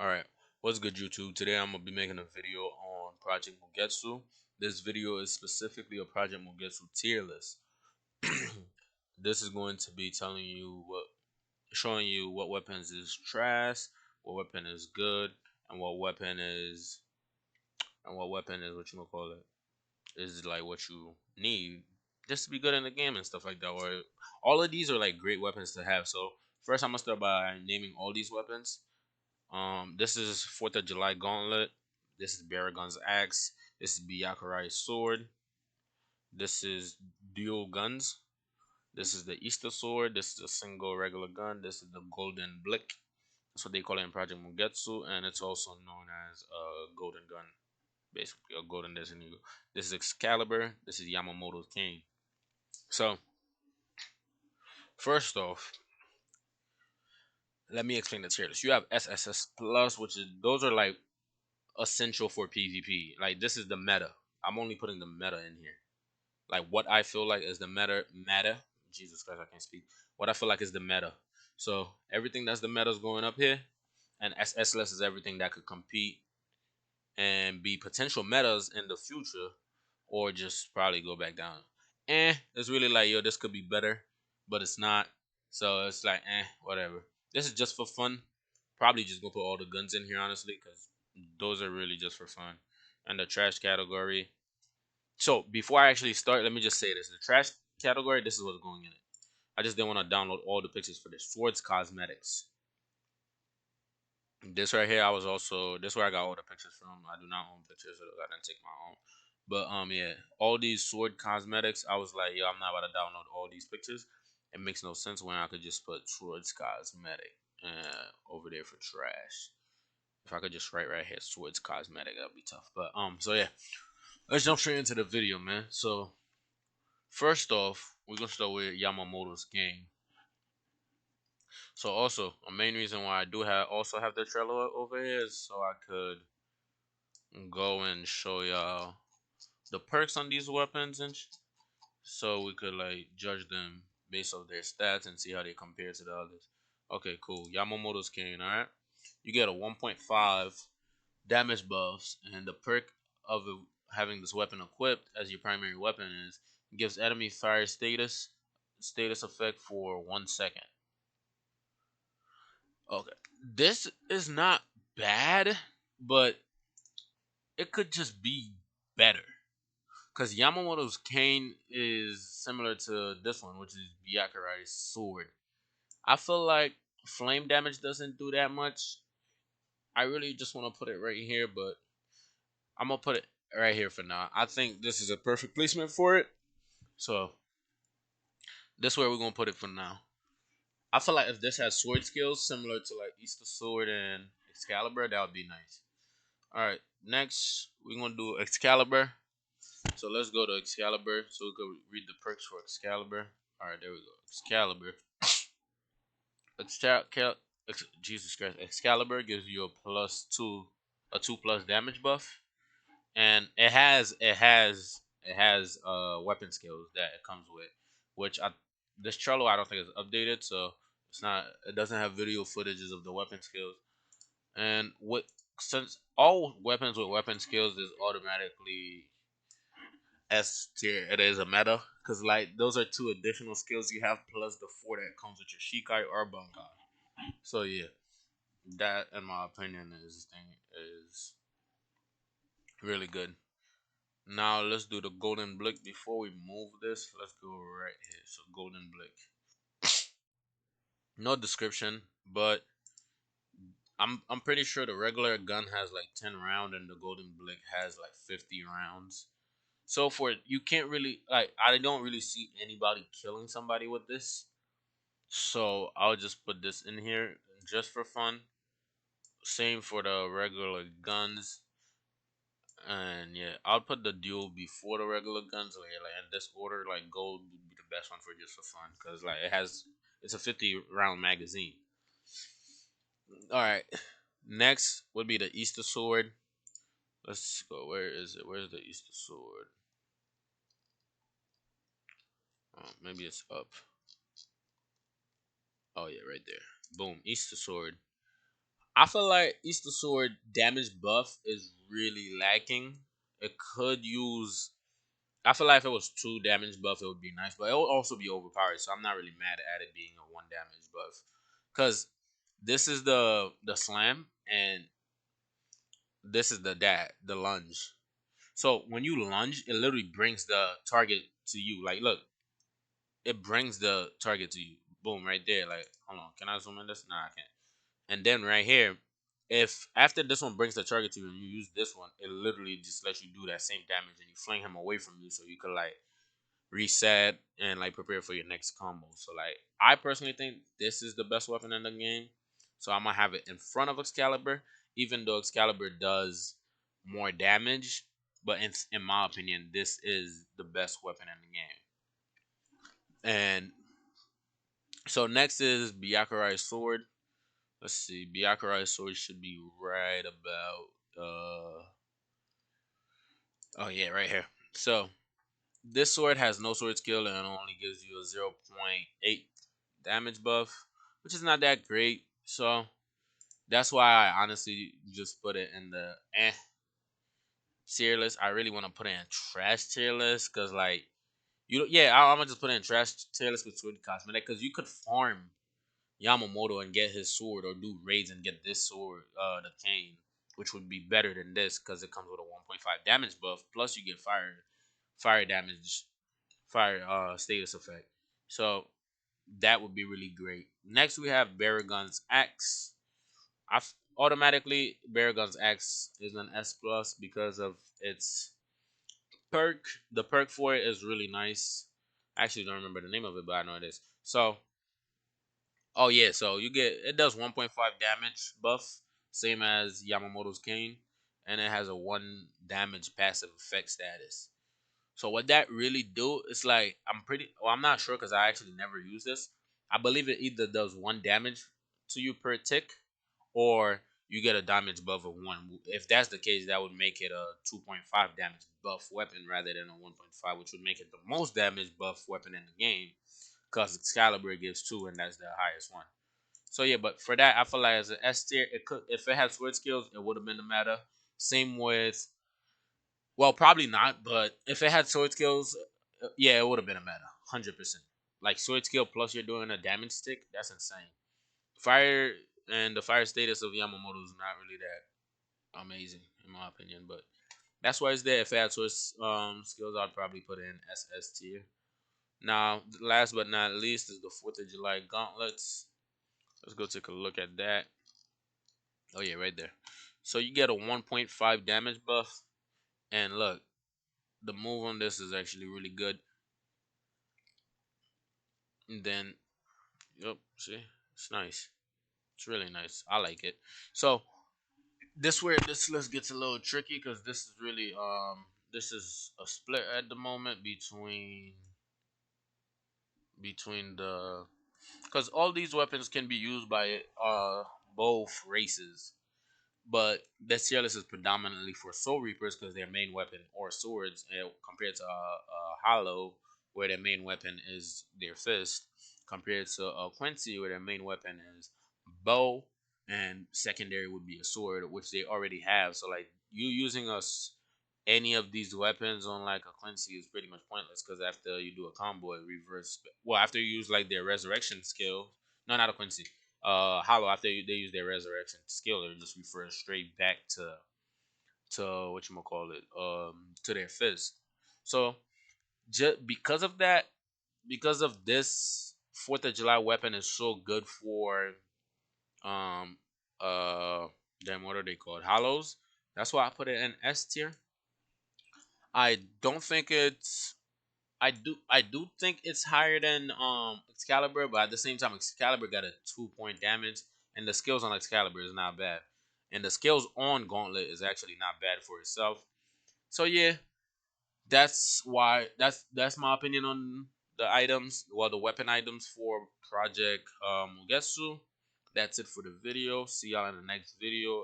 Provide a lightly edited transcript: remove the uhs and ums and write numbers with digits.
Alright, what's good YouTube? Today I'm going to be making a video on Project Mugetsu. This video is specifically a Project Mugetsu tier list. This is going to be showing you what weapons is trash, what weapon is good, and what weapon is what you gonna call it, is like what you need just to be good in the game and stuff like that. Or all of these are like great weapons to have. So first I'm gonna start by naming all these weapons. This is 4th of July Gauntlet. This is Baragon's axe. This is Byakurai's sword. This is dual guns. This is the Easter sword. This is a single regular gun. This is the golden blick. That's what they call it in Project Mugetsu, and it's also known as a golden gun, basically a golden Desert Eagle. This is Excalibur. This is Yamamoto's cane. So first off, let me explain the tier list. You have SSS plus, which is those are like essential for PvP. Like this is the meta. I'm only putting the meta in here. Like what I feel like is the meta. Jesus Christ, I can't speak. What I feel like is the meta. So everything that's the meta is going up here, and SSLS is everything that could compete and be potential metas in the future, or just probably go back down. It's really like yo, this could be better, but it's not. So it's like whatever. This is just for fun. Probably just gonna put all the guns in here honestly, because those are really just for fun. And the trash category. So before I actually start, let me just say this: the trash category. This is what's going in it. I just didn't want to download all the pictures for this. Swords Cosmetics. This right here, this is where I got all the pictures from. I do not own pictures, so I didn't take my own. But yeah, all these sword cosmetics, I was like, yo, I'm not about to download all these pictures. It makes no sense when I could just put Swords Cosmetic over there for trash. If I could just write right here, Swords Cosmetic, that'd be tough. But so yeah, let's jump straight into the video, man. So first off, we're gonna start with Yamamoto's game. So also, a main reason why I do have the Trello over here is so I could go and show y'all the perks on these weapons so we could like judge them based off their stats and see how they compare to the others. Okay, cool. Yamamoto's cane, alright? You get a 1.5 damage buffs, and the perk of having this weapon equipped as your primary weapon is gives enemy fire status effect for 1 second. Okay. This is not bad, but it could just be better. Because Yamamoto's cane is similar to this one, which is Byakurai's sword. I feel like flame damage doesn't do that much. I really just want to put it right here, but I'm going to put it right here for now. I think this is a perfect placement for it. So, this is where we're going to put it for now. I feel like if this has sword skills similar to like Easter Sword and Excalibur, that would be nice. Alright, next we're going to do Excalibur. So let's go to Excalibur so we can read the perks for Excalibur. Alright, there we go. Excalibur. Jesus Christ. Excalibur gives you a 2+ damage buff. And it has weapon skills that it comes with. Which this Trello I don't think is updated, so it doesn't have video footages of the weapon skills. And since all weapons with weapon skills is automatically S tier, it is a meta because like those are 2 additional skills you have plus the 4 that comes with your Shikai or Bankai. So yeah, that in my opinion is really good. Now let's do the golden blick. Before we move this, let's go right here. So golden blick, no description, but I'm pretty sure the regular gun has like 10 rounds and the golden blick has like 50 rounds. So for you can't really like I don't really see anybody killing somebody with this. So I'll just put this in here just for fun. Same for the regular guns. And yeah, I'll put the duel before the regular guns. So yeah, like in this order, like gold would be the best one for just for fun. Cause like it's a 50-round magazine. Alright. Next would be the Easter sword. Let's go. Where is it? Where's the Easter sword? Oh, maybe it's up. Oh yeah, right there. Boom, Easter sword. I feel like Easter Sword damage buff is really lacking. It could use. I feel like if it was 2 damage buff, it would be nice, but it would also be overpowered. So I'm not really mad at it being a 1 damage buff, because this is the slam, and this is the lunge. So when you lunge, it literally brings the target to you. Like, look, it brings the target to you. Boom, right there. Like, hold on, can I zoom in this? Nah, I can't. And then right here, if after this one brings the target to you and you use this one, it literally just lets you do that same damage and you fling him away from you so you could like reset and like prepare for your next combo. So like I personally think this is the best weapon in the game. So I'm gonna have it in front of Excalibur, even though Excalibur does more damage. But in my opinion, this is the best weapon in the game. And so next is Byakurai sword. Let's see, Byakurai sword should be right about oh yeah, right here. So this sword has no sword skill and only gives you a 0.8 damage buff, which is not that great. So that's why I honestly just put it in the tier list. I really want to put it in trash tier list because like yeah, I'm gonna just put it in trash tier list with sword cosmetic because you could farm Yamamoto and get his sword, or do raids and get this sword, the cane, which would be better than this because it comes with a 1.5 damage buff. Plus, you get fire damage, fire status effect. So that would be really great. Next, we have Baragon's axe. Automatically Baragon's axe is an S plus because of its perk. The perk for it is really nice. I actually don't remember the name of it, but I know it is. So oh yeah, so you get it does 1.5 damage buff, same as Yamamoto's cane, and it has a 1 damage passive effect status. So what that really do is like I'm not sure because I actually never use this. I believe it either does 1 damage to you per tick, or you get a damage buff of 1. If that's the case, that would make it a 2.5 damage buff weapon rather than a 1.5, which would make it the most damage buff weapon in the game because Excalibur gives 2, and that's the highest one. So yeah, but for that, I feel like as an S tier, it could if it had sword skills, it would have been the meta. Same with, well, probably not, but if it had sword skills, yeah, it would have been a meta, 100%. Like sword skill plus you're doing a damage stick, that's insane. Fire and the fire status of Yamamoto is not really that amazing in my opinion, but that's why it's there. If it had sword skills, I'd probably put it in SS tier. Now, last but not least is the 4th of July gauntlets. Let's go take a look at that. Oh yeah, right there. So you get a 1.5 damage buff, and look, the move on this is actually really good. And then, yep, see, it's nice. It's really nice. I like it. So this where this list gets a little tricky because this is really this is a split at the moment between the because all these weapons can be used by both races. But this tier list is predominantly for Soul Reapers because their main weapon or swords, compared to Hollow, where their main weapon is their fist, compared to Quincy, where their main weapon is bow, and secondary would be a sword, which they already have. So like you using us any of these weapons on like a Quincy is pretty much pointless because after you do a combo, it reverse. Well, after you use like their resurrection skill, no, not a Quincy, Hollow, after they use their resurrection skill, it just refers straight back to what you call it, to their fist. So just because of that, because of this 4th of July weapon is so good for um then what are they called, hollows. That's why I put it in S tier. I don't think it's I do think it's higher than Excalibur, but at the same time Excalibur got a 2 point damage, and the skills on Excalibur is not bad. And the skills on Gauntlet is actually not bad for itself. So yeah, that's my opinion on the items, well the weapon items for Project Mugetsu. That's it for the video. See y'all in the next video.